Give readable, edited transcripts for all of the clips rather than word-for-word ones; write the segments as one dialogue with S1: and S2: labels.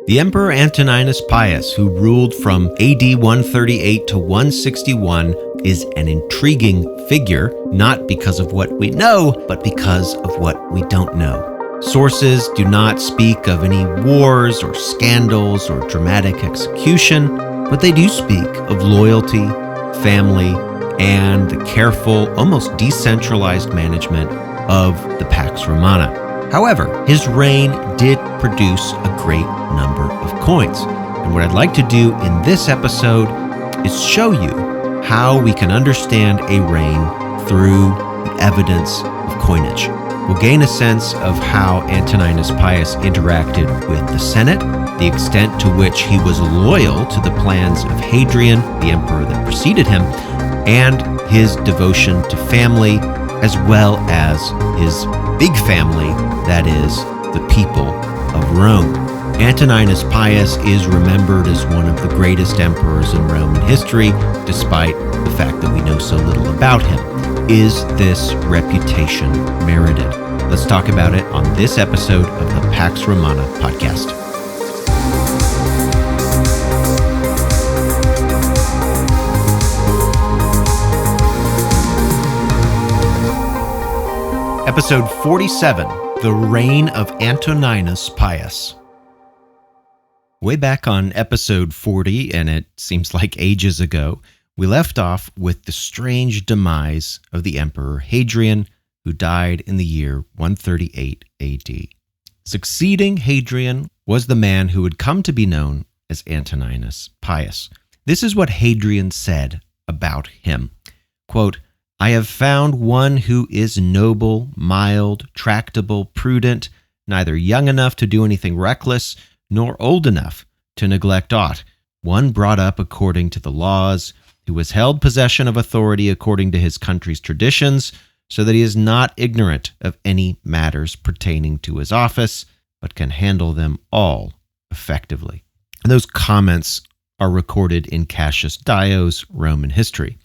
S1: The Emperor Antoninus Pius, who ruled from AD 138 to 161, is an intriguing figure, not because of what we know, but because of what we don't know. Sources do not speak of any wars or scandals or dramatic execution, but they do speak of loyalty, family, and the careful, almost decentralized management of the Pax Romana. However, his reign did produce a great number of coins. And what I'd like to do in this episode is show you how we can understand a reign through the evidence of coinage. We'll gain a sense of how Antoninus Pius interacted with the Senate, the extent to which he was loyal to the plans of Hadrian, the emperor that preceded him, and his devotion to family, as well as his big family, that is, the people of Rome. Antoninus Pius is remembered as one of the greatest emperors in Roman history, despite the fact that we know so little about him. Is this reputation merited? Let's talk about it on this episode of the Pax Romana podcast. Episode 47, The Reign of Antoninus Pius. Way back on episode 40, and it seems like ages ago, we left off with the strange demise of the Emperor Hadrian, who died in the year 138 AD. Succeeding Hadrian was the man who would come to be known as Antoninus Pius. This is what Hadrian said about him. Quote, "I have found one who is noble, mild, tractable, prudent, neither young enough to do anything reckless, nor old enough to neglect aught. One brought up according to the laws, who has held possession of authority according to his country's traditions, so that he is not ignorant of any matters pertaining to his office, but can handle them all effectively." And those comments are recorded in Cassius Dio's Roman history.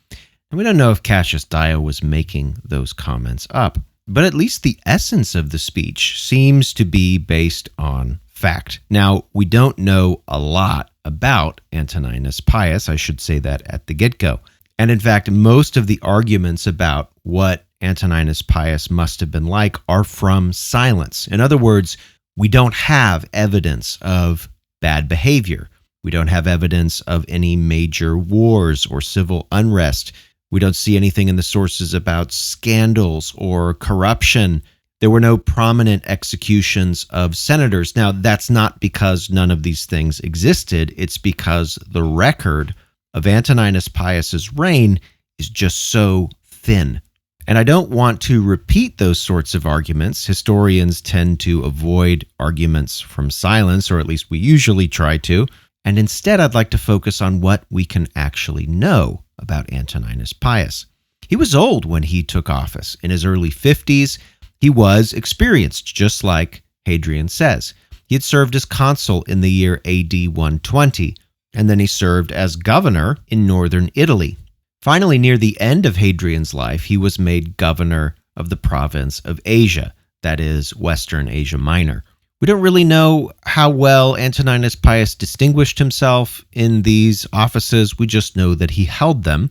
S1: And we don't know if Cassius Dio was making those comments up, but at least the essence of the speech seems to be based on fact. Now, we don't know a lot about Antoninus Pius, I should say that at the get-go. And in fact, most of the arguments about what Antoninus Pius must have been like are from silence. In other words, we don't have evidence of bad behavior. We don't have evidence of any major wars or civil unrest. We don't see anything in the sources about scandals or corruption. There were no prominent executions of senators. Now, that's not because none of these things existed. It's because the record of Antoninus Pius's reign is just so thin. And I don't want to repeat those sorts of arguments. Historians tend to avoid arguments from silence, or at least we usually try to. And instead, I'd like to focus on what we can actually know about Antoninus Pius. He was old when he took office. In his early 50s, he was experienced, just like Hadrian says. He had served as consul in the year AD 120, and then he served as governor in northern Italy. Finally, near the end of Hadrian's life, he was made governor of the province of Asia, that is, Western Asia Minor. We don't really know how well Antoninus Pius distinguished himself in these offices. We just know that he held them.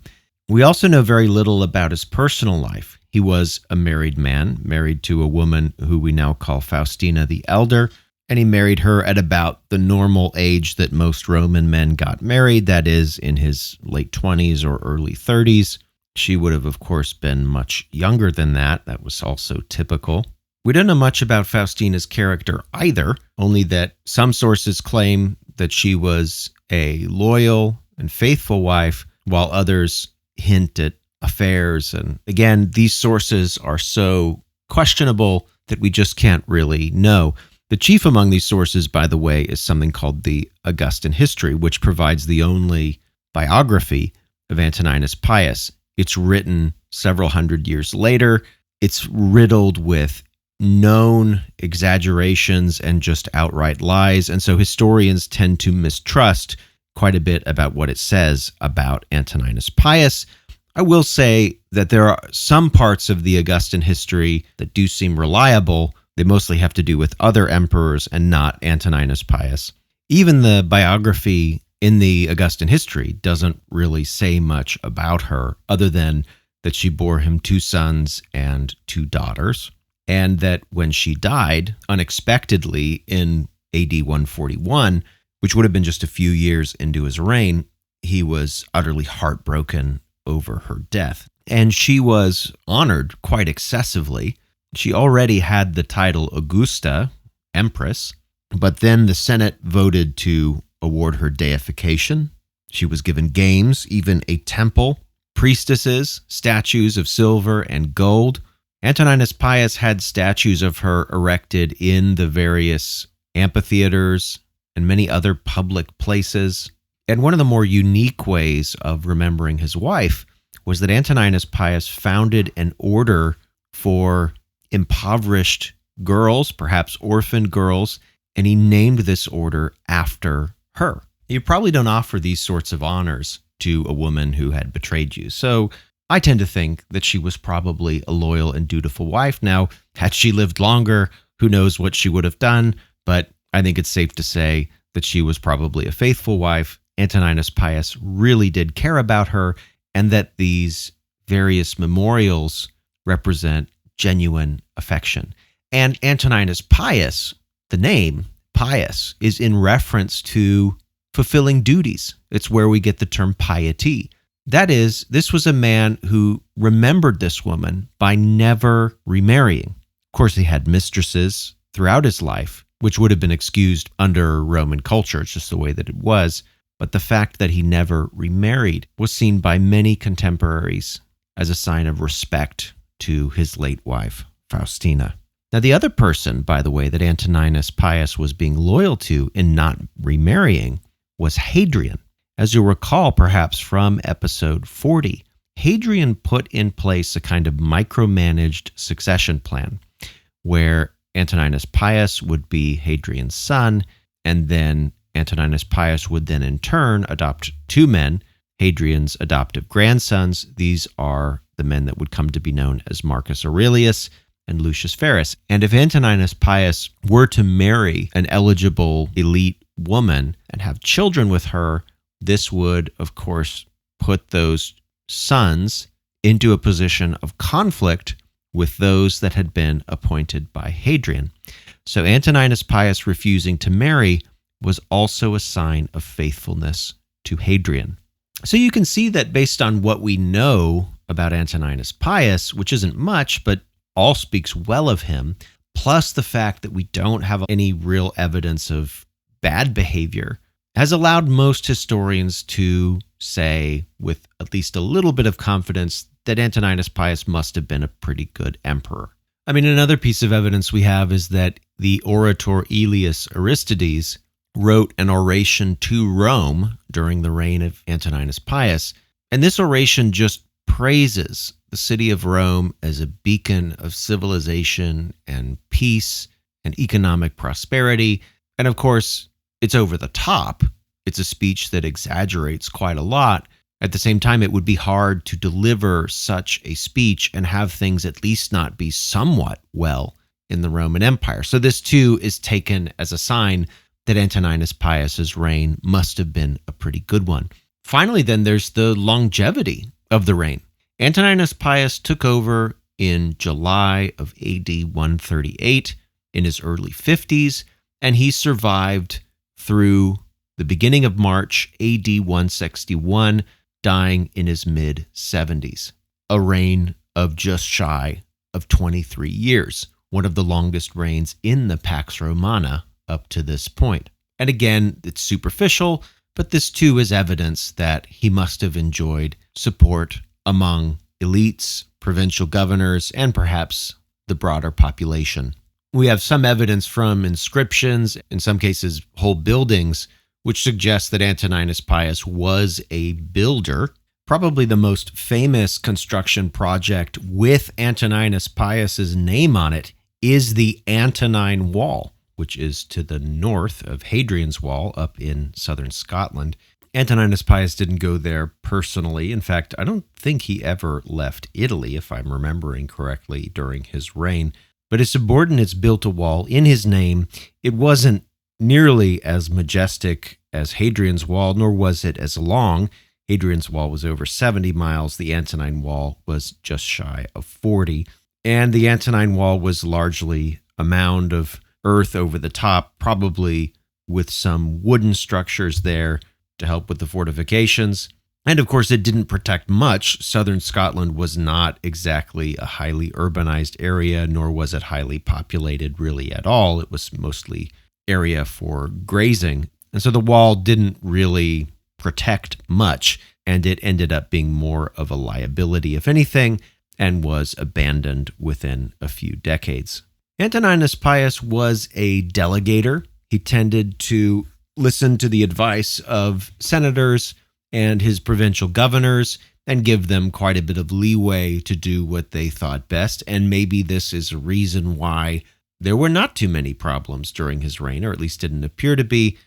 S1: We also know very little about his personal life. He was a married man, married to a woman who we now call Faustina the Elder, and he married her at about the normal age that most Roman men got married, that is, in his late 20s or early 30s. She would have, of course, been much younger than that. That was also typical. We don't know much about Faustina's character either, only that some sources claim that she was a loyal and faithful wife, while others hint at affairs. And again, these sources are so questionable that we just can't really know. The chief among these sources, by the way, is something called the Augustan History, which provides the only biography of Antoninus Pius. It's written several hundred years later. It's riddled with known exaggerations and just outright lies, and so historians tend to mistrust quite a bit about what it says about Antoninus Pius. I will say that there are some parts of the Augustan history that do seem reliable. They mostly have to do with other emperors and not Antoninus Pius. Even the biography in the Augustan history doesn't really say much about her other than that she bore him 2 sons and 2 daughters, and that when she died unexpectedly in AD 141, which would have been just a few years into his reign, he was utterly heartbroken over her death. And she was honored quite excessively. She already had the title Augusta, Empress, but then the Senate voted to award her deification. She was given games, even a temple, priestesses, statues of silver and gold. Antoninus Pius had statues of her erected in the various amphitheaters and many other public places. And one of the more unique ways of remembering his wife was that Antoninus Pius founded an order for impoverished girls, perhaps orphan girls, and he named this order after her. You probably don't offer these sorts of honors to a woman who had betrayed you. So I tend to think that she was probably a loyal and dutiful wife. Now, had she lived longer, who knows what she would have done, but I think it's safe to say that she was probably a faithful wife. Antoninus Pius really did care about her, and that these various memorials represent genuine affection. And Antoninus Pius, the name Pius, is in reference to fulfilling duties. It's where we get the term piety. That is, this was a man who remembered this woman by never remarrying. Of course, he had mistresses throughout his life, which would have been excused under Roman culture. It's just the way that it was. But the fact that he never remarried was seen by many contemporaries as a sign of respect to his late wife, Faustina. Now, the other person, by the way, that Antoninus Pius was being loyal to in not remarrying was Hadrian. As you'll recall, perhaps from episode 40, Hadrian put in place a kind of micromanaged succession plan where Antoninus Pius would be Hadrian's son, and then Antoninus Pius would then in turn adopt 2 men, Hadrian's adoptive grandsons. These are the men that would come to be known as Marcus Aurelius and Lucius Verus. And if Antoninus Pius were to marry an eligible elite woman and have children with her, this would, of course, put those sons into a position of conflict with those that had been appointed by Hadrian. So Antoninus Pius refusing to marry was also a sign of faithfulness to Hadrian. So you can see that based on what we know about Antoninus Pius, which isn't much, but all speaks well of him, plus the fact that we don't have any real evidence of bad behavior, has allowed most historians to say, with at least a little bit of confidence, that Antoninus Pius must have been a pretty good emperor. I mean, another piece of evidence we have is that the orator Aelius Aristides wrote an oration to Rome during the reign of Antoninus Pius, and this oration just praises the city of Rome as a beacon of civilization and peace and economic prosperity. And of course, it's over the top. It's a speech that exaggerates quite a lot. At the same time, it would be hard to deliver such a speech and have things at least not be somewhat well in the Roman Empire. So this too is taken as a sign that Antoninus Pius's reign must have been a pretty good one. Finally, then, there's the longevity of the reign. Antoninus Pius took over in July of AD 138 in his early 50s, and he survived through the beginning of March AD 161, dying in his mid-70s. A reign of just shy of 23 years, one of the longest reigns in the Pax Romana up to this point. And again, it's superficial, but this too is evidence that he must have enjoyed support among elites, provincial governors, and perhaps the broader population. We have some evidence from inscriptions, in some cases whole buildings, which suggests that Antoninus Pius was a builder. Probably the most famous construction project with Antoninus Pius's name on it is the Antonine Wall, which is to the north of Hadrian's Wall up in southern Scotland. Antoninus Pius didn't go there personally. In fact, I don't think he ever left Italy, if I'm remembering correctly, during his reign. But his subordinates built a wall in his name. It wasn't nearly as majestic as Hadrian's Wall, nor was it as long. Hadrian's Wall was over 70 miles. The Antonine Wall was just shy of 40. And the Antonine Wall was largely a mound of earth over the top, probably with some wooden structures there to help with the fortifications. And of course, it didn't protect much. Southern Scotland was not exactly a highly urbanized area, nor was it highly populated really at all. It was mostly area for grazing. And so the wall didn't really protect much, and it ended up being more of a liability, if anything, and was abandoned within a few decades. Antoninus Pius was a delegator. He tended to listen to the advice of senators and his provincial governors and give them quite a bit of leeway to do what they thought best. And maybe this is a reason why there were not too many problems during his reign, or at least didn't appear to be,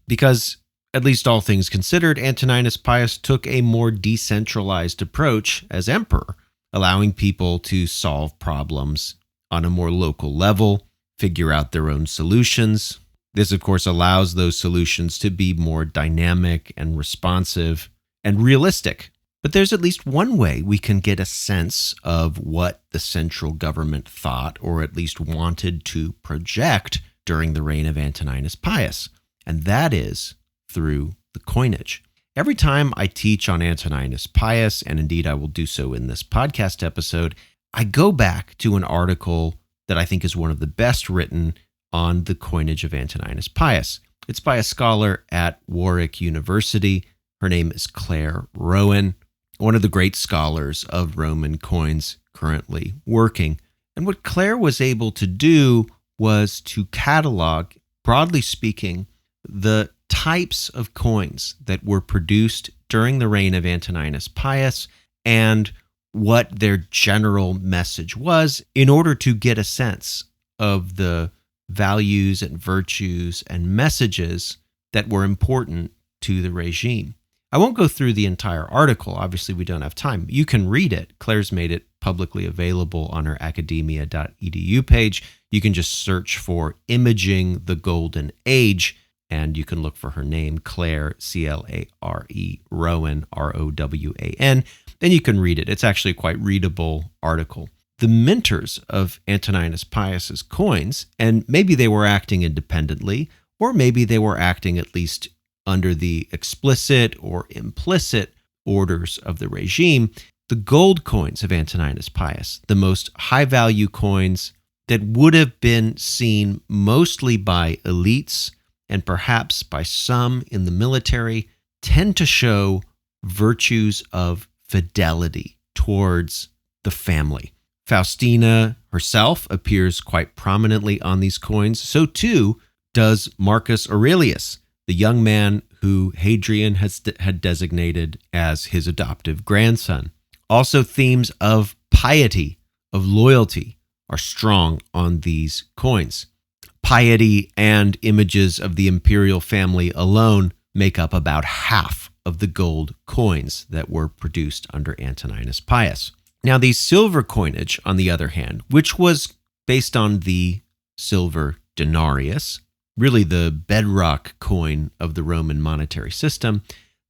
S1: because, at least all things considered, Antoninus Pius took a more decentralized approach as emperor, allowing people to solve problems on a more local level, figure out their own solutions. This, of course, allows those solutions to be more dynamic and responsive and realistic. But there's at least one way we can get a sense of what the central government thought, or at least wanted to project during the reign of Antoninus Pius, and that is through the coinage. Every time I teach on Antoninus Pius, and indeed I will do so in this podcast episode, I go back to an article that I think is one of the best written on the coinage of Antoninus Pius. It's by a scholar at Warwick University. Her name is Claire Rowan, one of the great scholars of Roman coins currently working. And what Claire was able to do was to catalog, broadly speaking, the types of coins that were produced during the reign of Antoninus Pius and what their general message was, in order to get a sense of the values and virtues and messages that were important to the regime. I won't go through the entire article. Obviously, we don't have time. You can read it. Claire's made it publicly available on her academia.edu page. You can just search for Imaging the Golden Age, and you can look for her name, Claire, C-L-A-R-E, Rowan, R-O-W-A-N. Then you can read it. It's actually a quite readable article. The minters of Antoninus Pius's coins, and maybe they were acting independently, or maybe they were acting at least under the explicit or implicit orders of the regime, the gold coins of Antoninus Pius, the most high-value coins that would have been seen mostly by elites and perhaps by some in the military, tend to show virtues of fidelity towards the family. Faustina herself appears quite prominently on these coins. So too does Marcus Aurelius, the young man who Hadrian had designated as his adoptive grandson. Also, themes of piety, of loyalty, are strong on these coins. Piety and images of the imperial family alone make up about half of the gold coins that were produced under Antoninus Pius. Now, the silver coinage, on the other hand, which was based on the silver denarius, really the bedrock coin of the Roman monetary system,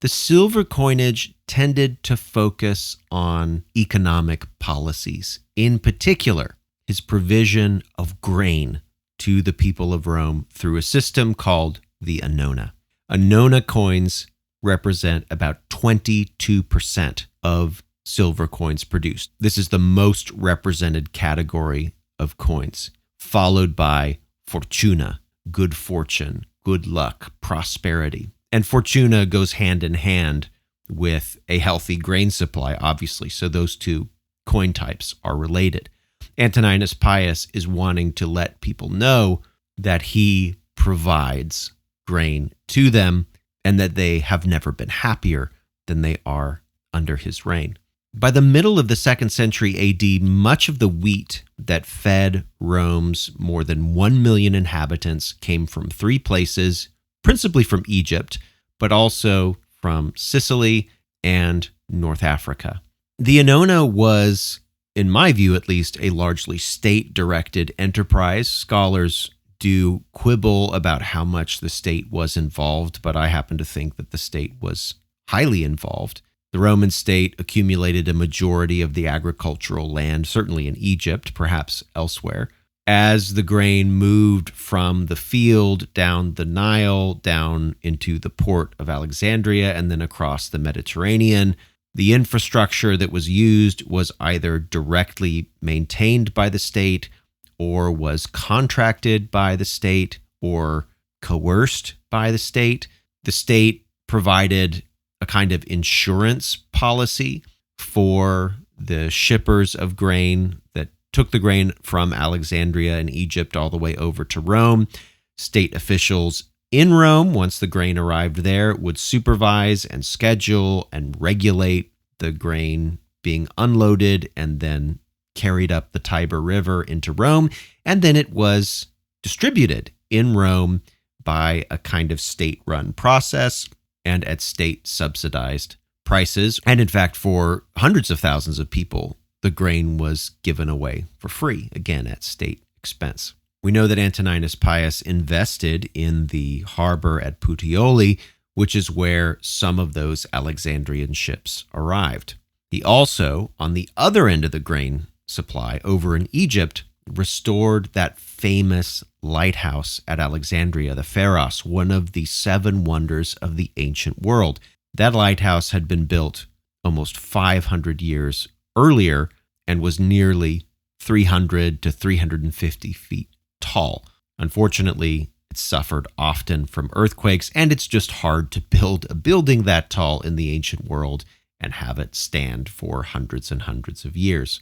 S1: the silver coinage tended to focus on economic policies, in particular, his provision of grain to the people of Rome through a system called the annona. Annona coins represent about 22% of silver coins produced. This is the most represented category of coins, followed by fortuna, good fortune, good luck, prosperity. And fortuna goes hand in hand with a healthy grain supply, obviously. So those two coin types are related. Antoninus Pius is wanting to let people know that he provides grain to them and that they have never been happier than they are under his reign. By the middle of the 2nd century AD, much of the wheat that fed Rome's more than 1 million inhabitants came from 3 places, principally from Egypt, but also from Sicily and North Africa. The annona was, in my view at least, a largely state-directed enterprise. Scholars do quibble about how much the state was involved, but I happen to think that the state was highly involved. The Roman state accumulated a majority of the agricultural land, certainly in Egypt, perhaps elsewhere. As the grain moved from the field down the Nile, down into the port of Alexandria, and then across the Mediterranean, the infrastructure that was used was either directly maintained by the state or was contracted by the state or coerced by the state. The state provided a kind of insurance policy for the shippers of grain that took the grain from Alexandria in Egypt all the way over to Rome. State officials in Rome, once the grain arrived there, would supervise and schedule and regulate the grain being unloaded and then carried up the Tiber River into Rome. And then it was distributed in Rome by a kind of state-run process and at state-subsidized prices. And in fact, for hundreds of thousands of people, the grain was given away for free, again, at state expense. We know that Antoninus Pius invested in the harbor at Puteoli, which is where some of those Alexandrian ships arrived. He also, on the other end of the grain supply, over in Egypt, restored that famous lighthouse at Alexandria, the Pharos, one of the 7 wonders of the ancient world. That lighthouse had been built almost 500 years earlier and was nearly 300 to 350 feet tall. Unfortunately, it suffered often from earthquakes, and it's just hard to build a building that tall in the ancient world and have it stand for hundreds and hundreds of years.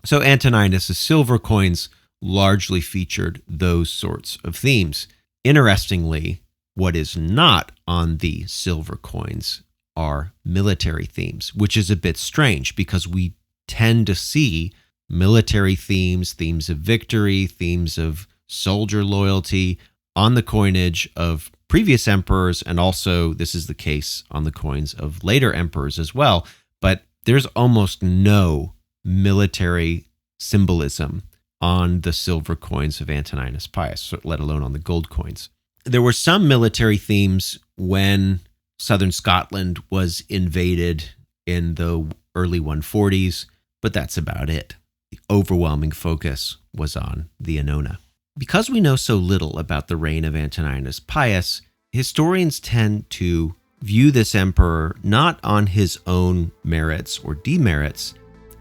S1: So Antoninus' silver coins largely featured those sorts of themes. Interestingly, what is not on the silver coins are military themes, which is a bit strange because we tend to see military themes, themes of victory, themes of soldier loyalty on the coinage of previous emperors, and also this is the case on the coins of later emperors as well. But there's almost no military symbolism on the silver coins of Antoninus Pius, let alone on the gold coins. There were some military themes when southern Scotland was invaded in the early 140s, but that's about it. The overwhelming focus was on the Annona. Because we know so little about the reign of Antoninus Pius, historians tend to view this emperor not on his own merits or demerits,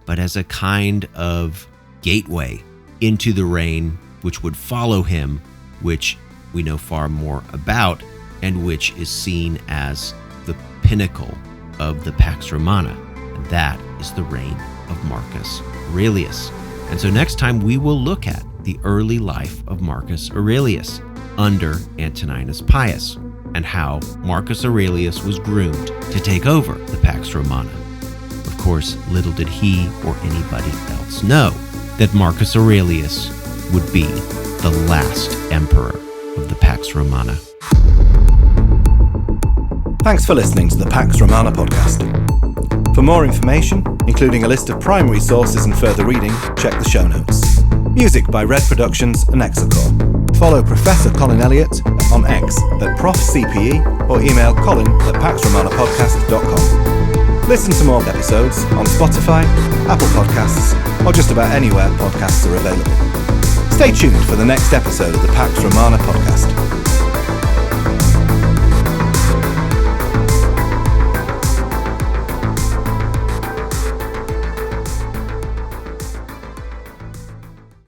S1: but as a kind of gateway into the reign which would follow him, which we know far more about, and which is seen as the pinnacle of the Pax Romana, and that is the reign of Marcus Aurelius. And so next time we will look at the early life of Marcus Aurelius under Antoninus Pius, and how Marcus Aurelius was groomed to take over the Pax Romana. Of course, little did he or anybody else know that Marcus Aurelius would be the last emperor of the Pax Romana.
S2: Thanks for listening to the Pax Romana podcast. For more information, including a list of primary sources and further reading, check the show notes. Music by Red Productions and Exocore. Follow Professor Colin Elliott on X at ProfCPE or email colin@paxromanapodcast.com. Listen to more episodes on Spotify, Apple Podcasts, or just about anywhere podcasts are available. Stay tuned for the next episode of the Pax Romana podcast.